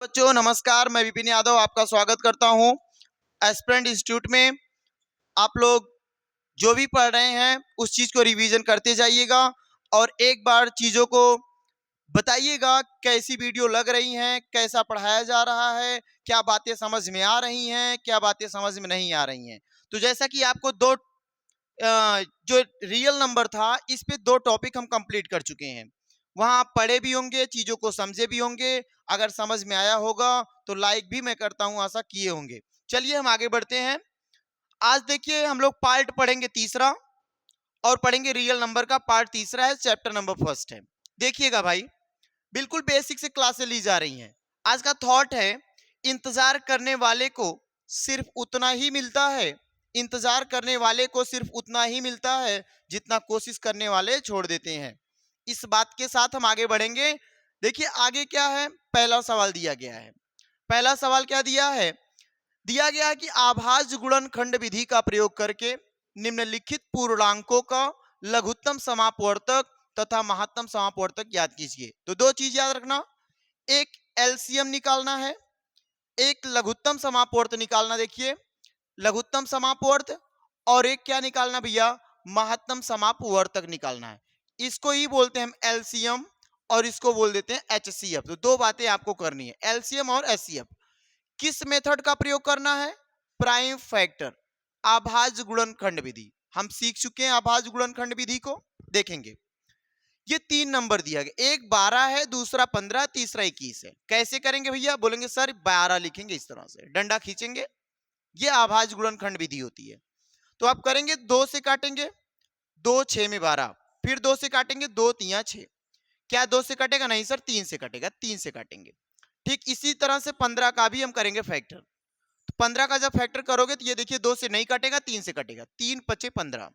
बच्चों, नमस्कार। मैं विपिन यादव आपका स्वागत करता हूं एस्पिरेंट इंस्टीट्यूट में। आप लोग जो भी पढ़ रहे हैं उस चीज को रिवीजन करते जाइएगा और एक बार चीजों को बताइएगा कैसी वीडियो लग रही हैं, कैसा पढ़ाया जा रहा है, क्या बातें समझ में आ रही हैं, क्या बातें समझ में नहीं आ रही हैं। तो जैसा कि आपको जो रियल नंबर था, इस पे 2 टॉपिक हम कंप्लीट कर चुके हैं। वहां आप पढ़े भी होंगे, चीजों को समझे भी होंगे। अगर समझ में आया होगा तो लाइक भी मैं करता हूं, आशा किए होंगे। चलिए हम आगे बढ़ते हैं। आज देखिए हम लोग पार्ट पढ़ेंगे तीसरा और पढ़ेंगे रियल नंबर का पार्ट तीसरा है, चैप्टर नंबर फर्स्ट है। देखिएगा भाई, बिल्कुल बेसिक से क्लासें ली जा रही हैं। आज का थॉट है, इंतजार करने वाले को सिर्फ उतना ही मिलता है, इंतजार करने वाले को सिर्फ उतना ही मिलता है जितना कोशिश करने वाले छोड़ देते हैं। इस बात के साथ हम आगे बढ़ेंगे। देखिए आगे क्या है, पहला सवाल दिया गया है। पहला सवाल क्या दिया है? दिया गया है कि आभाज्य गुणनखंड विधि का प्रयोग करके निम्नलिखित पूर्णांकों का लघुत्तम समापवर्तक तथा महत्तम समापवर्तक ज्ञात कीजिए। तो 2 चीज याद रखना, एक एलसीएम निकालना है, एक लघुत्तम समापवर्त निकालना। देखिए लघुत्तम समापवर्त और एक क्या निकालना भैया, महत्तम समापवर्तक निकालना है। इसको ही बोलते हैं हम एलसीएम और इसको बोल देते हैं एचसीएफ। तो 2 बातें आपको करनी है, एलसीएम और एचसीएफ। किस मेथड का प्रयोग करना है? प्राइम फैक्टर, आभाज्य गुणनखंड विधि। हम सीख चुके हैं आभाज्य गुणनखंड विधि को, देखेंगे। ये 3 नंबर दिया गया, एक 12 है, दूसरा 15, तीसरा 21 है। कैसे करेंगे भैया? बोलेंगे सर 12 लिखेंगे, इस तरह से डंडा खींचेंगे। ये आभाज्य गुणनखंड विधि होती है। तो आप करेंगे 2 से काटेंगे, 2 6 में 12, फिर 2 से काटेंगे, 2 3 6। क्या 2 से कटेगा? नहीं सर, 3 से कटेगा, 3 से काटेंगे। ठीक इसी तरह से 15 का भी हम करेंगे फैक्टर। तो 15 का जब फैक्टर करोगे तो ये देखिए 2 से नहीं कटेगा, 3 से कटेगा, 3 5 15।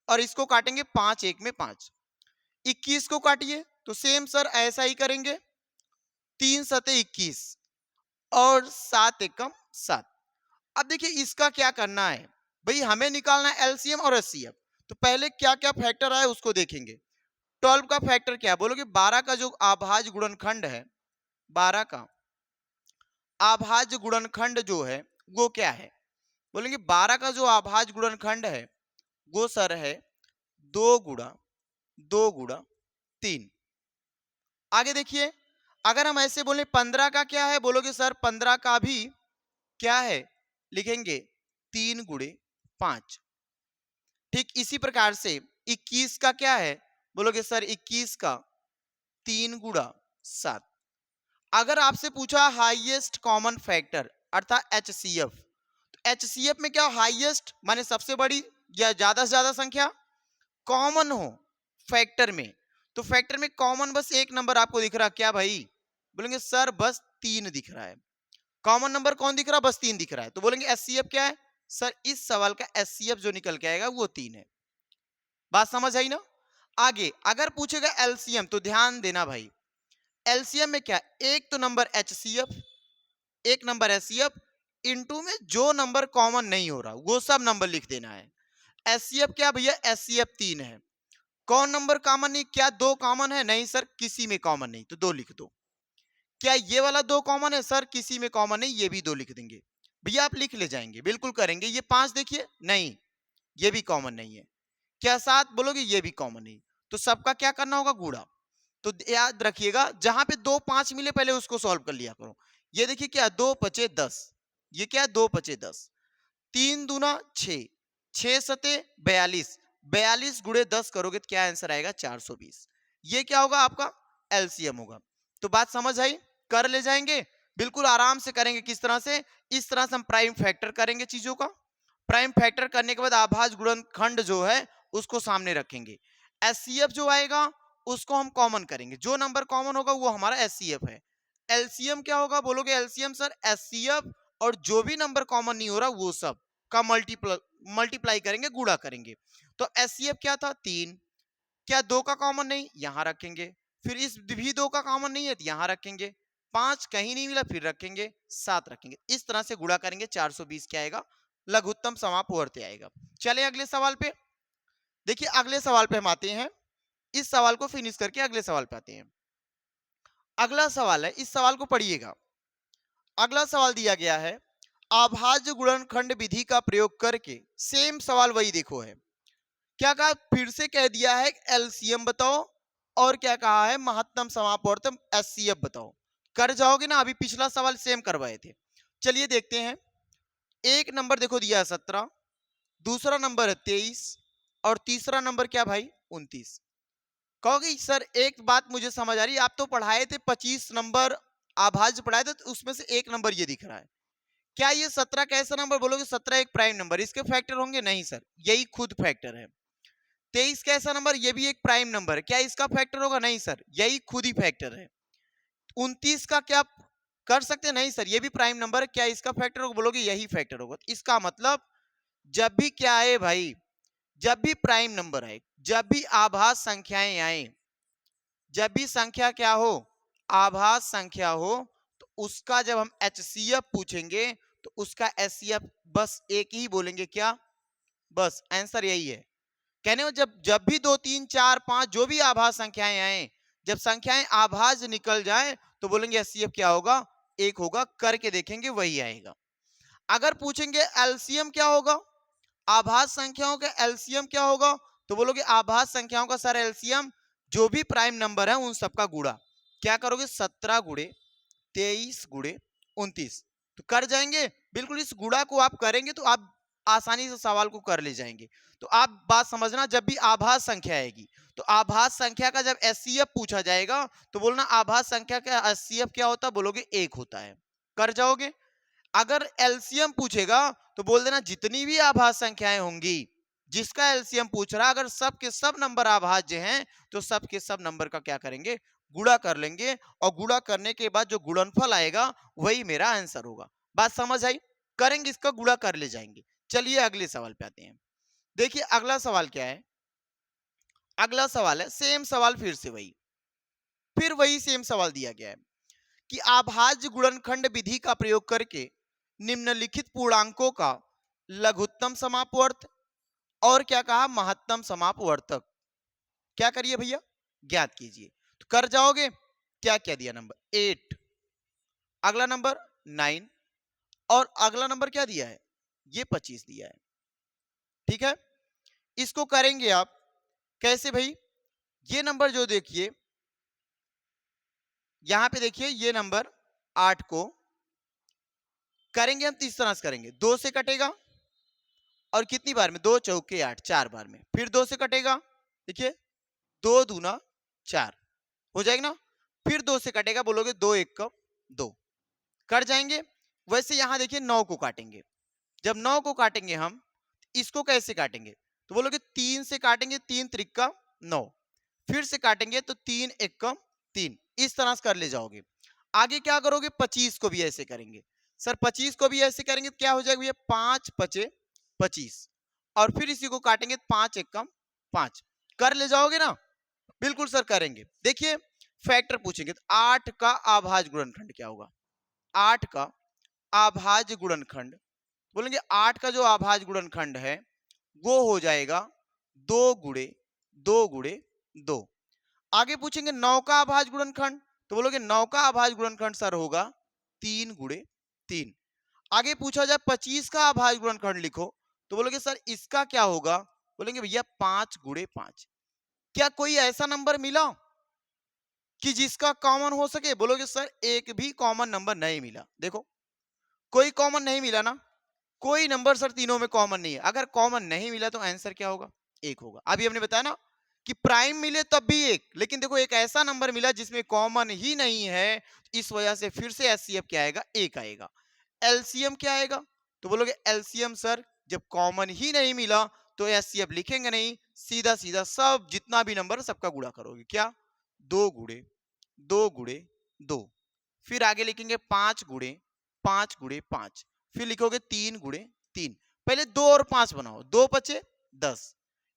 और इसको काटेंगे 5 1 में 5। 21 को काटिए तो सेम सर ऐसा ही करेंगे, 3 7 21 और 7 एकम 7। अब देखिए इसका क्या करना है भाई, हमें निकालना है एलसीएम और एचसीएफ। तो पहले क्या क्या फैक्टर आए उसको देखेंगे। 12 का फैक्टर क्या है? बोलोगे 12 का जो आभाज्य गुणनखंड है, 12 का आभाज्य गुणनखंड जो है वो क्या है? बोलेंगे 12 का जो आभाज्य गुणनखंड है वो सर है 2 गुणा 2 गुणा 3। आगे देखिए, अगर हम ऐसे बोले 15 का क्या है, बोलोगे सर 15 का भी क्या है, लिखेंगे 3 गुणे 5। ठीक इसी प्रकार से 21 का क्या है, बोलोगे सर 21 का 3 गुणा 7। अगर आपसे पूछा हाईएस्ट कॉमन फैक्टर अर्थात एचसीएफ, तो एचसीएफ में क्या हाईएस्ट माने सबसे बड़ी या ज्यादा से ज्यादा संख्या कॉमन हो फैक्टर में। तो फैक्टर में कॉमन बस एक नंबर आपको दिख रहा, क्या भाई? बोलेंगे सर बस 3 दिख रहा है। कॉमन नंबर कौन दिख रहा? बस 3 दिख रहा है। तो बोलेंगे एचसीएफ क्या है? सर इस सवाल का एचसीएफ जो निकल के आएगा वो 3 है। बात समझ आई ना? आगे अगर पूछेगा एलसीएम तो ध्यान देना भाई, एलसीएम में क्या, एक तो नंबर एचसीएफ, एक नंबर एचसीएफ, इनटू में जो नंबर कॉमन नहीं हो रहा वो सब नंबर लिख देना है। एचसीएफ क्या भैया? एचसीएफ 3 है। कौन नंबर कॉमन नहीं? क्या 2 कॉमन है? नहीं सर, किसी में कॉमन नहीं, तो 2 लिख दो। क्या ये वाला 2 कॉमन है? सर किसी में कॉमन नहीं, ये भी 2 लिख देंगे भैया, आप लिख ले जाएंगे, बिल्कुल करेंगे। ये 5 देखिए, नहीं ये भी कॉमन नहीं है। क्या 7? बोलोगे ये भी कॉमन नहीं। तो सबका क्या करना होगा? गुणा। तो याद रखिएगा, जहां पे 2 5 मिले पहले उसको सॉल्व कर लिया करो। ये देखिए क्या, 2 5 10, ये क्या है 2 5 10, 3 दूना 6, 6 सते 42, 42 गुणे 10 करोगे तो क्या आंसर आएगा? 420। ये क्या होगा? आपका एलसीएम होगा। तो बात समझ आई? कर ले जाएंगे, बिल्कुल आराम से करेंगे। किस तरह से? इस तरह से हम प्राइम फैक्टर करेंगे चीजों का। प्राइम फैक्टर करने के बाद आभाज्य गुणनखंड जो है उसको सामने रखेंगे। एचसीएफ जो आएगा उसको हम कॉमन करेंगे, जो नंबर कॉमन होगा वो हमारा एचसीएफ है। एलसीएम क्या होगा? बोलोगे एलसीएम सर एचसीएफ और जो भी नंबर कॉमन नहीं हो रहा वो सब का मल्टीप्लाई करेंगे, गुणा करेंगे। तो एचसीएफ क्या था? 3। क्या 2 का कॉमन नहीं? यहां रखेंगे। फिर इस भी 2 का कॉमन नहीं है तो यहां रखेंगे। 5 कहीं नहीं मिला, फिर रखेंगे, 7 रखेंगे। इस तरह से गुणा करेंगे, 420 क्या आएगा? लघुत्तम समापवर्ती आएगा। चले अगले सवाल पे। देखिए अगले सवाल पे हम आते हैं, इस सवाल को फिनिश करके अगले सवाल पे आते हैं। अगला सवाल है, इस सवाल को पढ़िएगा। अगला सवाल दिया गया है, अभाज्य गुणनखंड विधि का प्रयोग करके, सेम सवाल वही देखो है, क्या कहा, फिर से कह दिया है एलसीएम बताओ और क्या कहा है महत्तम समापवर्तन एचसीएफ बताओ। कर जाओगे ना, अभी पिछला सवाल सेम करवाए थे। चलिए देखते हैं। एक नंबर देखो दिया है 17, दूसरा नंबर है 23 और तीसरा नंबर क्या भाई 29। कहोगे सर एक बात मुझे समझ आ रही है, आप तो पढ़ाए थे 25 नंबर अभाज्य पढ़ाए थे, तो उसमें से एक नंबर ये दिख रहा है। क्या ये 17 कैसा नंबर बोलोगे? 17 एक प्राइम नंबर, इसके फैक्टर होंगे? नहीं सर, यही खुद फैक्टर है। 23 कैसा नंबर? ये भी एक प्राइम नंबर है, क्या इसका फैक्टर होगा? नहीं सर, यही खुद ही फैक्टर है। 29 का क्या कर सकते हैं? नहीं सर, ये भी प्राइम नंबर है, क्या इसका फैक्टर होगा? बोलोगे यही फैक्टर होगा। तो इसका मतलब जब भी क्या है भाई, जब भी प्राइम नंबर आए, जब भी आभास संख्याएं आए, जब भी संख्या क्या हो, आभास संख्या हो, तो उसका जब हम एचसीएफ पूछेंगे तो उसका एचसीएफ बस एक ही बोलेंगे, क्या? बस आंसर यही है। कहने को जब जब भी 2 3 4 5 जो भी आभास संख्याएं आए, जब संख्याएं आभाज्य निकल जाए तो बोलेंगे एचसीएफ क्या होगा? एक होगा। करके देखेंगे वही आएगा। अगर पूछेंगे एलसीएम क्या होगा, आभास संख्याओं का एलसीएम क्या होगा, तो बोलोगे आभास संख्याओं का सर एलसीएम जो भी प्राइम नंबर है उन सबका गुणा। क्या करोगे? 17 गुणे 23 गुणे 29, तो कर जाएंगे। बिल्कुल इस गुणा को आप करेंगे तो आप आसानी से सवाल को कर ले जाएंगे। तो आप बात समझना, जब भी आभास संख्या आएगी तो आभास संख्या का जब एचसीएफ पूछा जाएगा तो बोलना आभास संख्या का एचसीएफ क्या होता है? बोलोगे एक होता है। कर जाओगे। अगर एलसीएम पूछेगा तो बोल देना जितनी भी आभास संख्याएं होंगी, जिसका एलसीएम पूछ रहा, अगर सब के सब नंबर अभाज्य हैं तो सब के सब नंबर का क्या करेंगे? गुणा कर लेंगे, और गुणा करने के बाद जो गुणनफल आएगा वही मेरा आंसर होगा। बात समझ आई? करेंगे, इसका गुणा कर ले जाएंगे। चलिए अगले सवाल पे आते हैं। देखिए अगला सवाल क्या है, अगला सवाल है सेम सवाल, फिर वही सेम सवाल दिया गया है कि अभाज्य गुणनखंड विधि का प्रयोग करके निम्नलिखित पूर्णांकों का लघुत्तम समापवर्त और क्या कहा महत्तम समापवर्तक क्या करिए भैया? ज्ञात कीजिए। तो कर जाओगे। क्या क्या दिया? नंबर 8, अगला नंबर 9 और अगला नंबर क्या दिया है? ये 25 दिया है। ठीक है, इसको करेंगे आप कैसे भाई? ये नंबर जो देखिए यहां पे देखिए, ये नंबर 8 को करेंगे हम इस तरह से करेंगे, 2 से कटेगा और कितनी बार में? 2 चौके 8, 4 बार में, फिर 2 से कटेगा। देखिए 2 दूना 4 हो जाएगा ना, फिर 2 से कटेगा, बोलोगे 2 1 का 2, कर जाएंगे। वैसे यहां देखिए 9 को काटेंगे, जब 9 को काटेंगे हम, इसको कैसे काटेंगे? तो बोलोगे 3 से काटेंगे, 3 त्रिक का 9, फिर से काटेंगे तो 3 1 का 3, इस तरह से कर ले जाओगे। आगे क्या करोगे? 25 को भी ऐसे करेंगे। सर 25 को भी ऐसे करेंगे तो क्या हो जाएगा भैया? 5 पचे 25, और फिर इसी को काटेंगे 5 1 का 5, कर ले जाओगे ना? बिल्कुल सर करेंगे। देखिए फैक्टर पूछेंगे तो 8 का अभाज्य गुणनखंड क्या होगा? 8 का अभाज्य गुणनखंड, बोलेंगे 8 का जो अभाज्य गुणनखंड है वो हो जाएगा 2 गुणे 2 गुणे 2। आगे पूछेंगे 9 का अभाज्य गुणनखंड, तो बोलोगे 9 का अभाज्य गुणनखंड सर होगा 3 गुणे 3। आगे पूछा जाए 25 का अभाज्य गुणनखंड लिखो, तो बोलोगे सर इसका क्या होगा? बोलेंगे भैया 5 गुणे 5। क्या कोई ऐसा नंबर मिला कि जिसका कॉमन हो सके? बोलोगे सर एक भी कॉमन नंबर नहीं मिला। देखो कोई कॉमन नहीं मिला ना, कोई नंबर सर तीनों में कॉमन नहीं है। अगर कॉमन नहीं मिला तो आंसर क्या होगा? एक होगा। अभी हमने बताया ना कि प्राइम मिले तब भी एक, लेकिन देखो एक ऐसा नंबर मिला जिसमें कॉमन ही नहीं है, इस वजह से फिर से एचसीएफ क्या आएगा? एक आएगा। एलसीएम क्या आएगा? तो बोलोगे एलसीएम सर जब कॉमन ही नहीं मिला तो एचसीएफ लिखेंगे नहीं, सीधा सीधा सब जितना भी नंबर सबका गुणा करोगे। क्या? 2 गुणे 2 गुणे 2, फिर आगे लिखेंगे 5 गुणे 5 गुणे 5, फिर लिखोगे 3 गुणे 3। पहले 2 और 5 बनाओ, 2 पचे 10,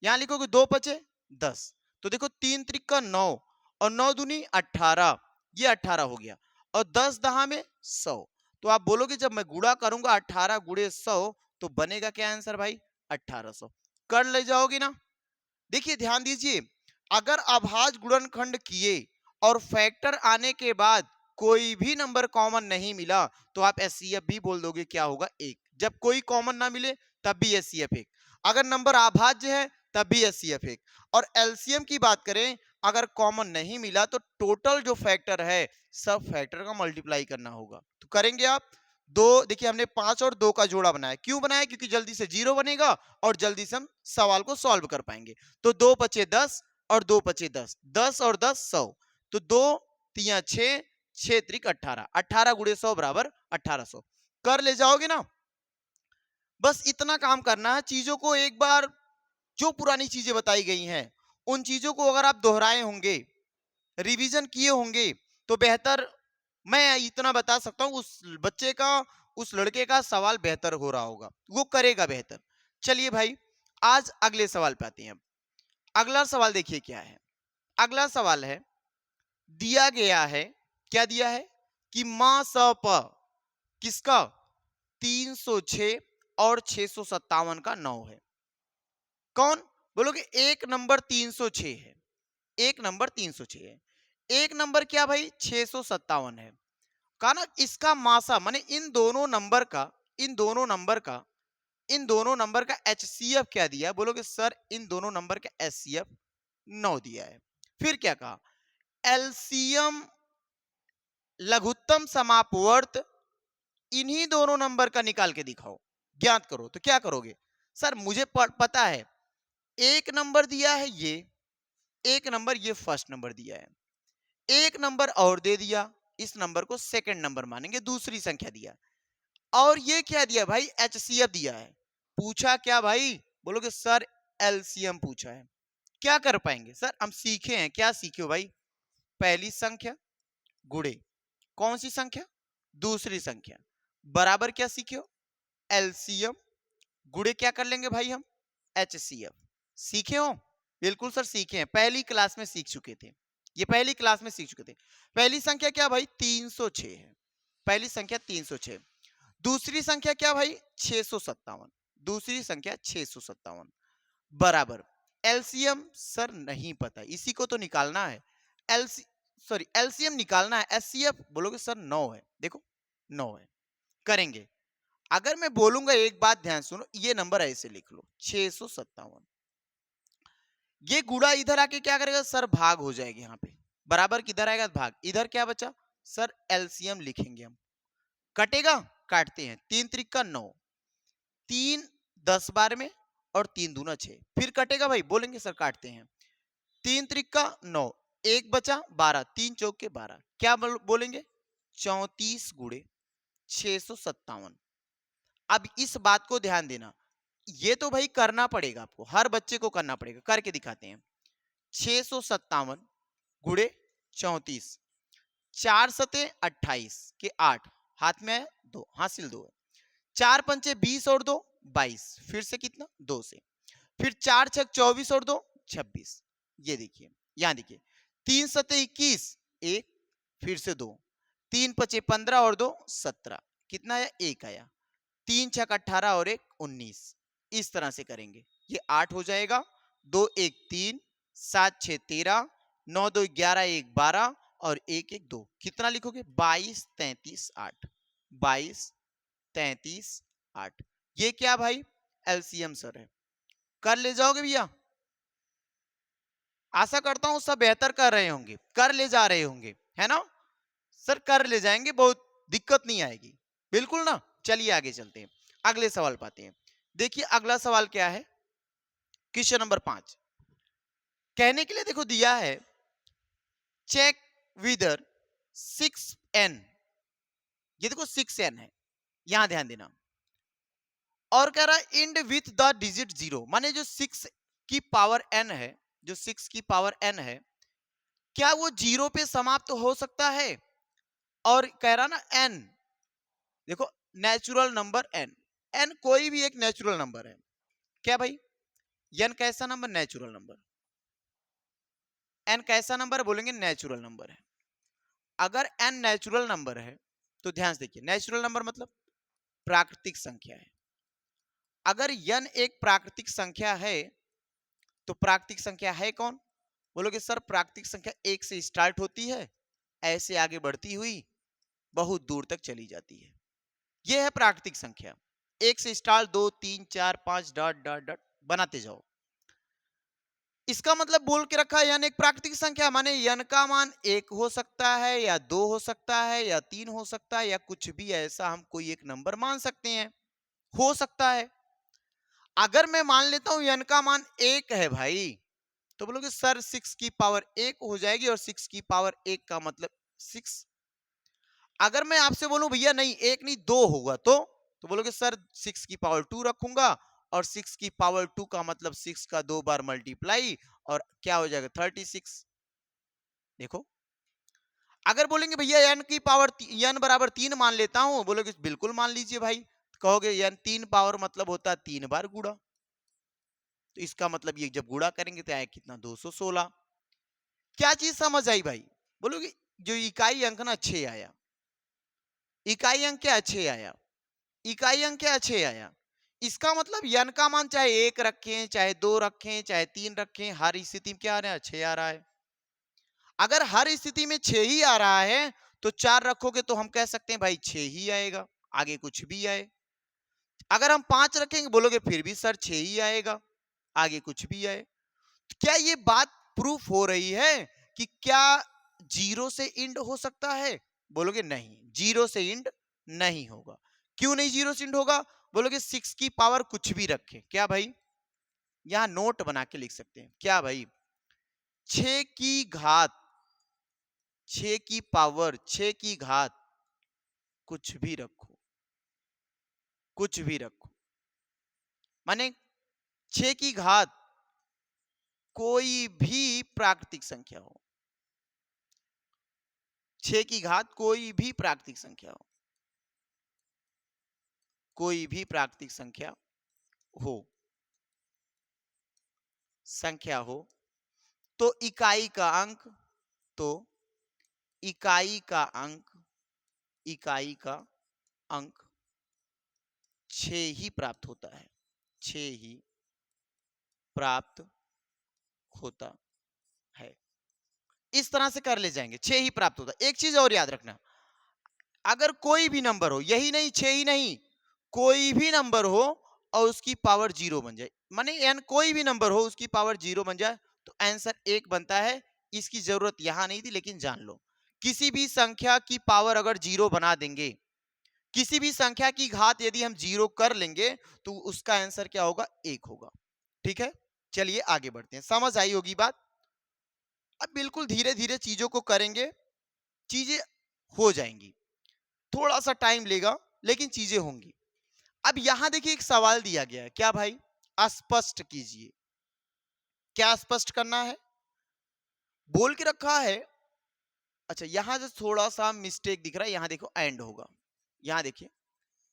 यहां लिखोगे 2 पचे 10, तो देखो 3 त्रिक का 9 और 9 दूनी 18, ये 18 हो गया, और 10 दहा में 100। तो आप बोलोगे जब मैं गुणा करूंगा 18 गुणे 100 तो बनेगा क्या आंसर भाई? 1800। कर ले जाओगे ना? देखिए ध्यान दीजिए, अगर अभाज्य गुणनखंड किए और फैक्टर आने के बाद कोई भी नंबर कॉमन नहीं मिला तो आप एचसीएफ भी बोल दोगे, क्या होगा, एक। जब कोई कॉमन ना मिले तब भी एचसीएफ एक। अगर नंबर अभाज्य है तब भी एचसीएफ एक। और एलसीएम की बात करें, अगर कॉमन नहीं मिला तो टोटल जो फैक्टर है सब फैक्टर का मल्टीप्लाई करना होगा। तो करेंगे आप दो, देखिए हमने 5 और 2 का जोड़ा बनाया। क्यों बनाया? क्योंकि जल्दी से 0 बनेगा और जल्दी से हम सवाल को सॉल्व कर पाएंगे। तो 2 पचे 10 और 2 पचे 10, 10 और 10 100। तो 2 तिया 6, 6 त्रिक 18, 18 गुणे 100 बराबर 1800। कर ले जाओगे ना? बस इतना काम करना है। चीजों को एक बार, जो पुरानी चीजें बताई गई हैं उन चीजों को अगर आप दोहराए होंगे, रिवीजन किए होंगे, तो बेहतर, मैं इतना बता सकता हूं, उस बच्चे का, उस लड़के का सवाल बेहतर हो रहा होगा, वो करेगा बेहतर। चलिए भाई, आज अगले सवाल पे आते हैं। अब अगला सवाल देखिए क्या है। अगला सवाल है, दिया गया है, क्या दिया है कि मां स प किसका 306 और 657 का 9 है। कौन? बोलोगे एक नंबर 306 है, एक नंबर 306 है, एक नंबर क्या भाई 657 है। कहा ना इसका मासा, माने इन दोनों नंबर का, इन दोनों नंबर का, इन दोनों नंबर का एचसीएफ क्या दिया है? बोलोगे सर इन दोनों नंबर का एचसीएफ 9 दिया है। फिर क्या कहा? एलसीएम लघुत्तम समापवर्त इन्हीं दोनों नंबर का निकाल के दिखाओ, ज्ञात करो। तो क्या करोगे? सर मुझे पता है, एक नंबर दिया है ये, एक नंबर ये फर्स्ट नंबर दिया है, एक नंबर और दे दिया, इस नंबर को सेकंड नंबर मानेंगे, दूसरी संख्या दिया। और ये क्या दिया भाई? एचसीएफ दिया है। पूछा क्या भाई? बोलोगे सर एलसीएम पूछा है। क्या कर पाएंगे? सर हम सीखे हैं। क्या सीखे हो भाई? पहली संख्या गुणे कौन सी संख्या? दूसरी संख्या बराबर क्या सीखे हो? एलसीएम गुणे क्या कर लेंगे भाई हम? एचसीएफ। सीखे हो? बिल्कुल सर सीखे हैं, पहली क्लास में सीख चुके थे, ये पहली क्लास में सीख चुके थे। पहली संख्या क्या भाई? 306 है, पहली संख्या 306। दूसरी संख्या क्या भाई? 657। दूसरी संख्या 657 बराबर एलसीएम सर नहीं पता, इसी को तो निकालना है। एलसी सॉरी एलसीएम निकालना है। एचसीएफ बोलोगे सर 9 है। देखो 9 है, करेंगे। अगर मैं बोलूंगा, एक बात ध्यान सुनो, ये नंबर ऐसे लिख लो 657, ये गुणा इधर आके क्या करेगा सर? भाग हो जाएगी। यहाँ पे बराबर किधर आएगा? भाग। इधर क्या बचा सर? एलसीएम लिखेंगे हम। कटेगा? काटते हैं। 3 त्रिका 9, 3 10 बार में और 3 दूना 6। फिर कटेगा भाई? बोलेंगे सर काटते हैं। 3 त्रिका 9, एक बचा 12, 3 चौक के 12, क्या बोलेंगे? 34 गुणे 657। अब इस बात को ध्यान देना, ये तो भाई करना पड़ेगा आपको, हर बच्चे को करना पड़ेगा। करके दिखाते हैं। 657 गुणे 34, 4 सते 28 के 8, हाथ में आया 2, हासिल 2 है। 4 पंचे 20 और 2 22, फिर से कितना? 2 से। फिर 4 छक 24 और 2 26। ये देखिए, यहां देखिए 3 सते 21, 1, फिर से 2, 3 पचे 15 और 2 17, कितना आया? 1 आया। 3 छक 18 और 1 19। इस तरह से करेंगे, ये 8 हो जाएगा। 2 1 3, 7 6 13, 9 2 11, 1 12 और 1 1 2, कितना लिखोगे? 22 33 8, 22 33 8। ये क्या भाई? एलसीएम सर है। कर ले जाओगे भैया? आशा करता हूं सब बेहतर कर रहे होंगे, कर ले जा रहे होंगे, है ना सर? कर ले जाएंगे, बहुत दिक्कत नहीं आएगी, बिल्कुल ना। चलिए आगे चलते हैं, अगले सवाल पाते हैं। देखिए अगला सवाल क्या है, क्वेश्चन नंबर 5। कहने के लिए देखो दिया है, चेक विदर 6n, ये देखो 6n है, यहां ध्यान देना। और कह रहा है इंड विथ द डिजिट 0, माने जो 6 की पावर n है, जो 6 की पावर n है, क्या वो 0 पे समाप्त हो सकता है? और कह रहा ना n, देखो नेचुरल नंबर n, n कोई भी एक नेचुरल नंबर है। क्या भाई? n कैसा नंबर? Natural number. n कैसा नंबर? बोलेंगे नेचुरल नंबर है। अगर n नेचुरल नंबर है तो ध्यान से देखिए, नेचुरल नंबर मतलब प्राकृतिक संख्या है। अगर n एक प्राकृतिक संख्या है तो प्राकृतिक संख्या है कौन? बोलोगे सर प्राकृतिक संख्या 1 से स्टार्ट होती है ऐसे आगे बढ़ती हुई बहुत दूर तक चली जाती है। यह है प्राकृतिक संख्या। एक से स्टार 2 3 4 5 डॉट डॉट डॉट बनाते जाओ। इसका मतलब बोल के रखा है यानी एक प्राकृतिक संख्या माने यन का मान 1 हो सकता है या 2 हो सकता है या 3 हो सकता है या कुछ भी ऐसा हम कोई एक नंबर मान सकते हैं, हो सकता है। अगर मैं मान लेता हूं यन का मान 1 है भाई, तो बोलोगे सर 6 की पावर 1 हो जाएगी और 6 की पावर 1 का मतलब 6। अगर मैं आपसे बोलूं भैया नहीं 1 नहीं 2 होगा तो बोलोगे सर 6 की पावर 2 रखूंगा और 6 की पावर 2 का मतलब 6 का 2 बार मल्टीप्लाई और क्या हो जाएगा 36। देखो, अगर बोलेंगे भैया n की पावर n बराबर 3 मान लेता हूं, बोलोगे बिल्कुल मान लीजिए भाई। कहोगे n 3 पावर मतलब होता है 3 बार गुणा, तो इसका मतलब ये जब गुणा करेंगे तो आए कितना 216। क्या चीज समझ आई भाई? बोलोगे जो इकाई अंक ना 6 आया, इकाई अंक क्या 6 आया, इकाई अंक क्या 6 आया। इसका मतलब n का मान चाहे 1 रखें चाहे 2 रखें चाहे 3 रखें, हर स्थिति में क्या आ रहा है 6 आ रहा है। अगर हर स्थिति में 6 ही आ रहा है तो 4 रखोगे तो हम कह सकते हैं भाई 6 ही आएगा, आगे कुछ भी आए। अगर हम 5 रखेंगे बोलोगे फिर भी सर 6 ही आएगा, आगे कुछ भी आए। तो क्या ये बात प्रूफ हो रही है कि क्या जीरो से इंड हो सकता है? बोलोगे नहीं, जीरो से इंड नहीं होगा। क्यों नहीं जीरो से इंड होगा? बोलोगे 6 की पावर कुछ भी रखें, क्या भाई यहां नोट बना के लिख सकते हैं, क्या भाई 6 की घात 6 की पावर 6 की घात कुछ भी रखो, कुछ भी रखो, माने 6 की घात कोई भी प्राकृतिक संख्या हो, 6 की घात कोई भी प्राकृतिक संख्या हो, कोई भी प्राकृतिक संख्या हो, संख्या हो तो इकाई का अंक, तो इकाई का अंक, इकाई का अंक 6 ही प्राप्त होता है, 6 ही प्राप्त होता है। इस तरह से कर ले जाएंगे 6 ही प्राप्त होता है। एक चीज और याद रखना, अगर कोई भी नंबर हो, यही नहीं 6 ही नहीं, कोई भी नंबर हो और उसकी पावर 0 बन जाए, माने एन कोई भी नंबर हो उसकी पावर 0 बन जाए तो आंसर 1 बनता है। इसकी जरूरत यहां नहीं थी लेकिन जान लो, किसी भी संख्या की पावर अगर 0 बना देंगे, किसी भी संख्या की घात यदि हम 0 कर लेंगे तो उसका आंसर क्या होगा 1 होगा। ठीक है, चलिए आगे बढ़ते हैं, समझ आई होगी बात। अब बिल्कुल धीरे धीरे चीजों को करेंगे, चीजें हो जाएंगी, थोड़ा सा टाइम लेगा लेकिन चीजें होंगी। अब यहां देखिए एक सवाल दिया गया है, क्या भाई स्पष्ट कीजिए। क्या स्पष्ट करना है बोल के रखा है। अच्छा यहां से थोड़ा सा मिस्टेक दिख रहा है, यहां देखो एंड होगा, यहां देखिए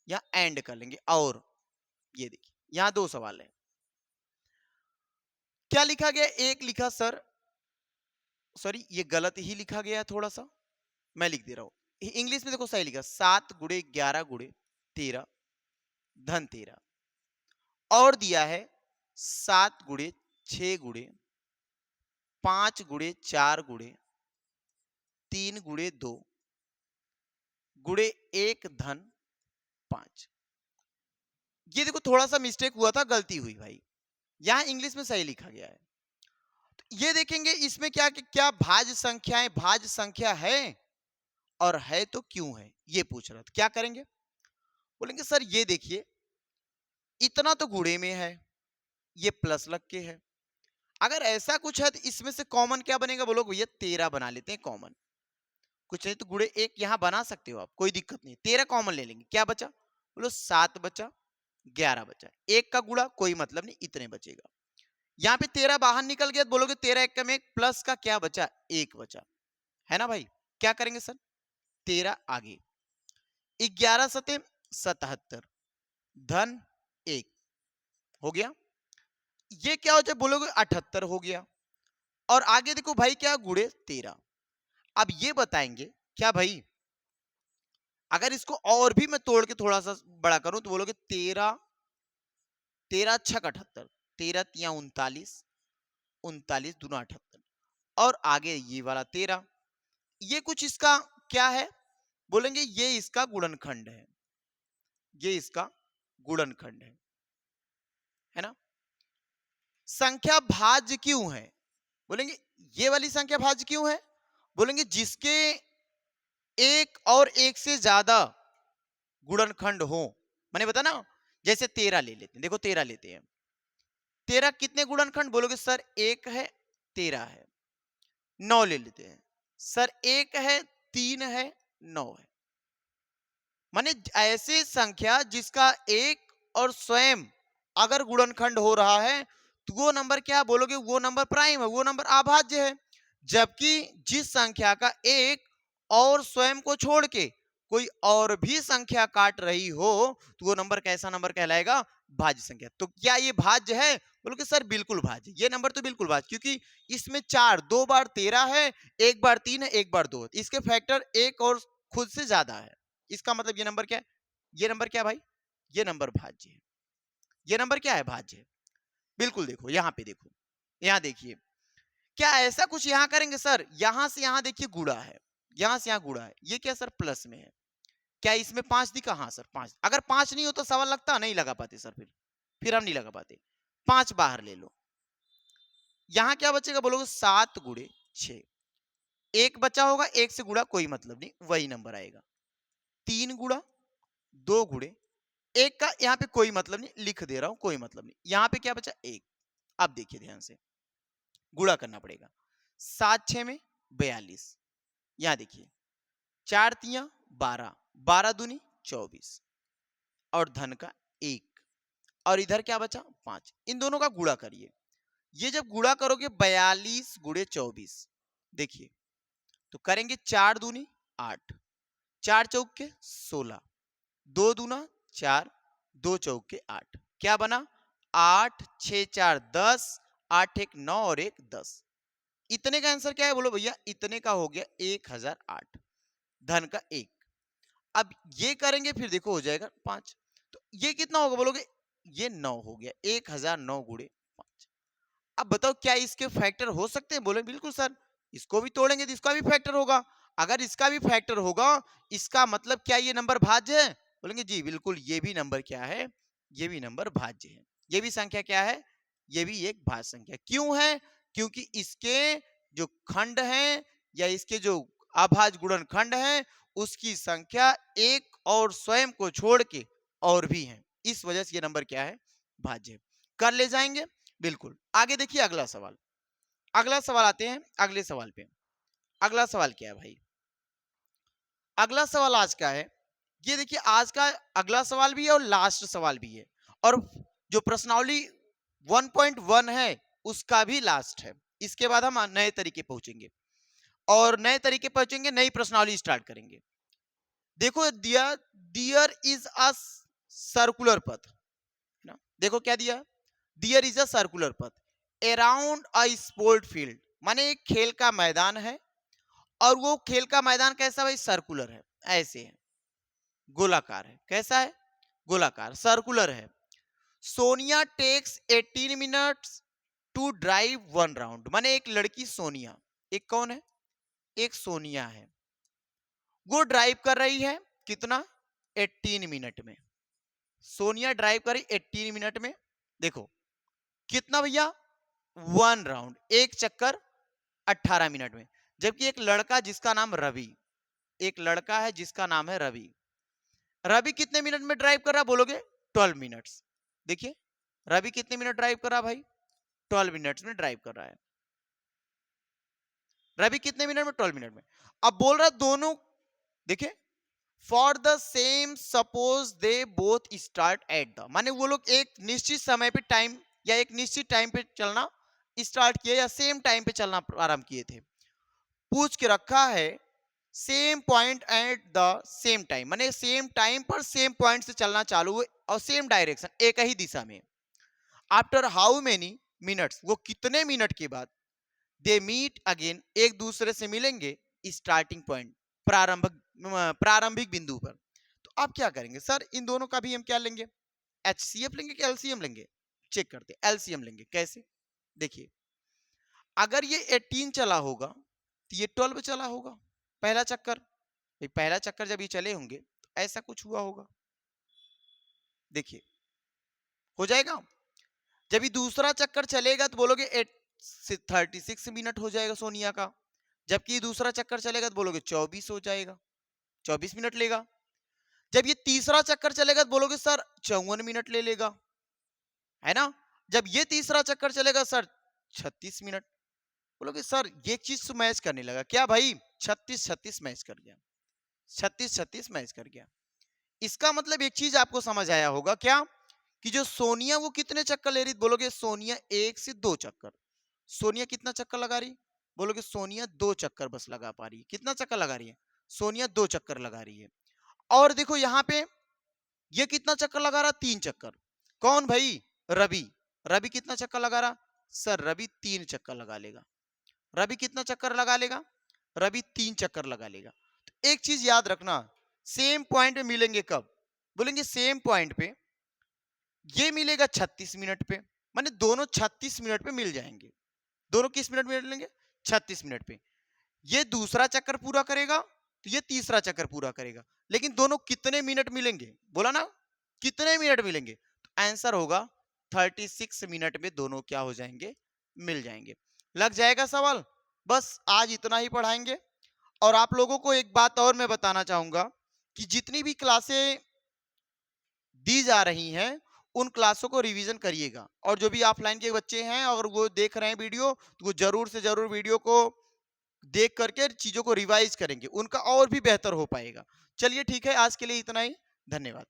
यहां एंड कर लेंगे। और ये देखिए यहां दो सवाल है, क्या लिखा गया, एक लिखा सर सॉरी ये गलत ही लिखा गया है, थोड़ा सा मैं लिख दे रहा हूं इंग्लिश में। देखो सही लिखा 7 गुड़े 11 गुड़े 13 धन 13, और दिया है 7 गुड़े 6 गुड़े 5 गुड़े 4 गुड़े 3 गुड़े 2 गुड़े 1 धन 5। ये देखो थोड़ा सा मिस्टेक हुआ था, गलती हुई भाई, यहां इंग्लिश में सही लिखा गया है। तो ये देखेंगे इसमें क्या क्या भाज्य संख्याएं भाज्य संख्या है और है तो क्यों है, ये पूछ रहा था। क्या करेंगे, बोलेंगे सर ये देखिए इतना तो गुणे में है, ये प्लस लग के है, अगर ऐसा कुछ है तो इसमें से कॉमन क्या बनेगा, बोलो भैया 13 बना लेते हैं कॉमन, कुछ नहीं तो गुड़े 1 यहां बना सकते हो आप, कोई दिक्कत नहीं, 13 कॉमन ले लेंगे, क्या बचा, बोलो 7 बचा 11 बचा, एक का गुड़ा कोई मतलब नहीं, इतने बचेगा। यहाँ पे 13 बाहर निकल गया तो बोलोगे 13 एक कम एक, प्लस का क्या बचा 1 बचा, है ना भाई। क्या करेंगे सर 13 आगे 11 सते 77 धन 1 हो गया, ये क्या हो जाए बोलोगे 78 हो गया। और आगे देखो भाई क्या गुड़े 13। अब ये बताएंगे क्या भाई अगर इसको और भी मैं तोड़ के थोड़ा सा बड़ा करूं तो बोलोगे 13 13 छक 78, 13 तिया 39 39 दूना 78, और आगे ये वाला 13, ये कुछ इसका क्या है, बोलेंगे ये इसका गुणनखंड है, ये इसका गुणनखंड है ना। संख्या भाज्य क्यों है, बोलेंगे ये वाली संख्या भाज्य क्यों है, बोलेंगे जिसके एक और एक से ज्यादा गुणनखंड हो। मैंने बताया ना, जैसे 13 ले लेते हैं, देखो 13 लेते हैं, 13 कितने गुणनखंड, बोलोगे सर एक है 13 है। 9 ले लेते हैं, सर एक है 3 है 9 है। माने ऐसे संख्या जिसका एक और स्वयं अगर गुणनखंड हो रहा है तो वो नंबर क्या बोलोगे, वो नंबर प्राइम है, वो नंबर अभाज्य है। जबकि जिस संख्या का एक और स्वयं को छोड़ के कोई और भी संख्या काट रही हो तो वो नंबर कैसा नंबर कहलाएगा, भाज्य संख्या। तो क्या ये भाज्य है, बोलोगे सर बिल्कुल भाज्य, ये नंबर तो बिल्कुल भाज्य, क्योंकि इसमें 4 दो बार 13 है, एक बार 3 है, एक बार 2, इसके फैक्टर एक और खुद से ज्यादा है। इसका मतलब ये नंबर क्या है, ये नंबर क्या है भाई, ये नंबर भाज्य है। ये नंबर क्या है, भाज्य है। बिल्कुल देखो यहाँ पे, देखो यहाँ देखिए, क्या ऐसा कुछ यहाँ करेंगे सर, यहां से यहां देखिए गुणा है, यहां से यहां गुणा है, ये क्या सर प्लस में है, क्या इसमें 5 दिखा, हाँ सर 5, अगर 5 नहीं हो तो सवाल लगता, नहीं लगा पाते सर, फिर हम नहीं लगा पाते। 5 बाहर ले लो, यहां क्या बचेगा, बोलोगे 7 गुणे 6, एक बचा होगा, एक से गुणा कोई मतलब नहीं, वही नंबर आएगा। 3 गुणा 2 गुणे एक का यहाँ पे कोई मतलब नहीं, लिख दे रहा हूं कोई मतलब नहीं, यहाँ पे क्या बचा एक। अब देखिए ध्यान से, गुणा करना पड़ेगा, 7 6 में 42, यहाँ देखिए 4 तिया 12, 12 दूनी 24 और धन का 1, और इधर क्या बचा 5, इन दोनों का गुणा करिए। ये जब गुणा करोगे 42 गुणे 24, देखिए तो करेंगे 4 दूनी 8, 4 चौक के 16, 2 दूना 4, 2 चौक के 8, क्या बना 8 6 4 10, 8 1 9 और 1 10। इतने का आंसर क्या है, बोलो भैया, इतने का हो गया 1008, धन का 1। अब ये करेंगे फिर देखो हो जाएगा 5, तो ये कितना होगा, बोलोगे ये 9 हो गया, 1009 गुणे 5। अब बताओ क्या इसके फैक्टर हो सकते हैं, बोले बिल्कुल सर, इसको भी तोड़ेंगे तो इसका भी फैक्टर होगा, अगर इसका भी फैक्टर होगा इसका मतलब क्या ये नंबर भाज्य है, बोलेंगे जी बिल्कुल, ये भी नंबर क्या है, ये भी नंबर भाज्य है, ये भी संख्या क्या है, ये भी एक भाज्य संख्या। क्यों है, क्योंकि इसके जो खंड हैं या इसके जो अभाज्य गुणनखंड हैं उसकी संख्या एक और स्वयं को छोड़ के और भी हैं, इस वजह से ये नंबर क्या है, भाज्य है। कर ले जाएंगे, बिल्कुल। आगे देखिए अगला सवाल, अगला सवाल आते हैं अगले सवाल पे। अगला सवाल क्या है भाई, अगला सवाल आज का है, ये देखिए आज का अगला सवाल भी है और लास्ट सवाल भी है, और जो प्रश्नावली 1.1 है उसका भी लास्ट है। इसके बाद हम नए तरीके पहुंचेंगे और नए तरीके पहुंचेंगे, नई प्रश्नावली स्टार्ट करेंगे। देखो दिया, डियर इज अ सर्कुलर पथ ना, देखो क्या दिया, डियर इज अ सर्कुलर पथ अराउंड अ स्पोर्ट फील्ड, माने एक खेल का मैदान है, और वो खेल का मैदान कैसा भाई, सर्कुलर है, ऐसे है, गोलाकार है, कैसा है, गोलाकार सर्कुलर है। Sonia takes 18 minutes to drive one round, माने एक लड़की सोनिया, एक कौन है, एक सोनिया है, वो ड्राइव कर रही है कितना, 18 मिनट में। सोनिया ड्राइव करी 18 मिनट में, देखो कितना भैया, वन राउंड, एक चक्कर 18 मिनट में। जबकि एक लड़का जिसका नाम रवि, एक लड़का है जिसका नाम है रवि, रवि कितने मिनट में ड्राइव कर रहा, बोलोगे 12 मिनट्स। देखिए रवि कितने मिनट ड्राइव कर रहा भाई, 12 मिनट्स में ड्राइव कर रहा है, रवि कितने मिनट में, 12 मिनट में। अब बोल रहा दोनों, देखिए for the same suppose they both start at the, माने वो लोग एक निश्चित समय पे टाइम या एक निश्चित टाइम पे चलना स्टार्ट किए या सेम टाइम पे चलना प्रारंभ किए थे। पूछ के रखा है same point at the same time, माने सेम टाइम पर सेम पॉइंट से चलना चालू हुए और सेम डायरेक्शन, एक ही दिशा में। आफ्टर हाउ मेनी मिनट्स, वो कितने मिनट के बाद, दे मीट अगेन, एक दूसरे से मिलेंगे स्टार्टिंग पॉइंट, प्रारंभिक बिंदु पर। तो आप क्या करेंगे सर, इन दोनों का भी हम क्या लेंगे, एचसीएफ लेंगे कि एलसीएम लेंगे, चेक करते हैं, एलसीएम लेंगे। कैसे, देखिए अगर ये 18 चला होगा तो ये 12 चला होगा, पहला चक्कर, भाई पहला चक्कर जब ये चले होंगे तो ऐसा कुछ हुआ होगा, देखिए हो जाएगा। जब ये दूसरा चक्कर चलेगा तो बोलोगे 36 मिनट हो जाएगा सोनिया का, जबकि ये दूसरा चक्कर चलेगा तो बोलोगे 24 हो जाएगा, 24 मिनट लेगा। जब ये तीसरा चक्कर चलेगा तो बोलोगे सर 54 मिनट ले लेगा, है ना। जब ये तीसरा चक्कर चलेगा सर 36 मिनट, बोलोगे सर ये चीज तो मैच करने लगा क्या भाई, 36-36 मैच कर गया, 36-36 मैच कर गया। इसका मतलब एक चीज आपको समझ आया होगा क्या, कि जो सोनिया वो कितने चक्कर ले रही, बोलोगे सोनिया 1 से 2 चक्कर। सोनिया कितना चक्कर लगा रही, बोलोगे सोनिया 2 चक्कर बस लगा पा रही है। कितना चक्कर लगा रही है, सोनिया 2 चक्कर लगा रही है। और देखो यहाँ पे ये कितना चक्कर लगा रहा, 3 चक्कर। कौन भाई, रवि। रवि कितना चक्कर लगा रहा, सर रवि 3 चक्कर लगा लेगा। रवि कितना चक्कर लगा लेगा, रवि 3 चक्कर लगा लेगा। तो एक चीज याद रखना, सेम पॉइंट पे मिलेंगे कब, बोलेंगे सेम पॉइंट पे ये मिलेगा 36 मिनट पे, माने दोनों 36 मिनट पे मिल जाएंगे। दोनों किस मिनट में मिलेंगे, 36 मिनट पे। ये दूसरा चक्कर पूरा करेगा तो ये तीसरा चक्कर पूरा करेगा, लेकिन दोनों कितने मिनट मिलेंगे, बोला ना कितने मिनट मिलेंगे, तो आंसर होगा 36 मिनट में दोनों क्या हो जाएंगे, मिल जाएंगे। लग जाएगा सवाल। बस आज इतना ही पढ़ाएंगे। और आप लोगों को एक बात और मैं बताना चाहूंगा कि जितनी भी क्लासें दी जा रही हैं उन क्लासों को रिवीजन करिएगा। और जो भी ऑफलाइन के बच्चे हैं अगर वो देख रहे हैं वीडियो, तो वो जरूर से जरूर वीडियो को देख करके चीजों को रिवाइज करेंगे, उनका और भी बेहतर हो पाएगा। चलिए ठीक है, आज के लिए इतना ही। धन्यवाद।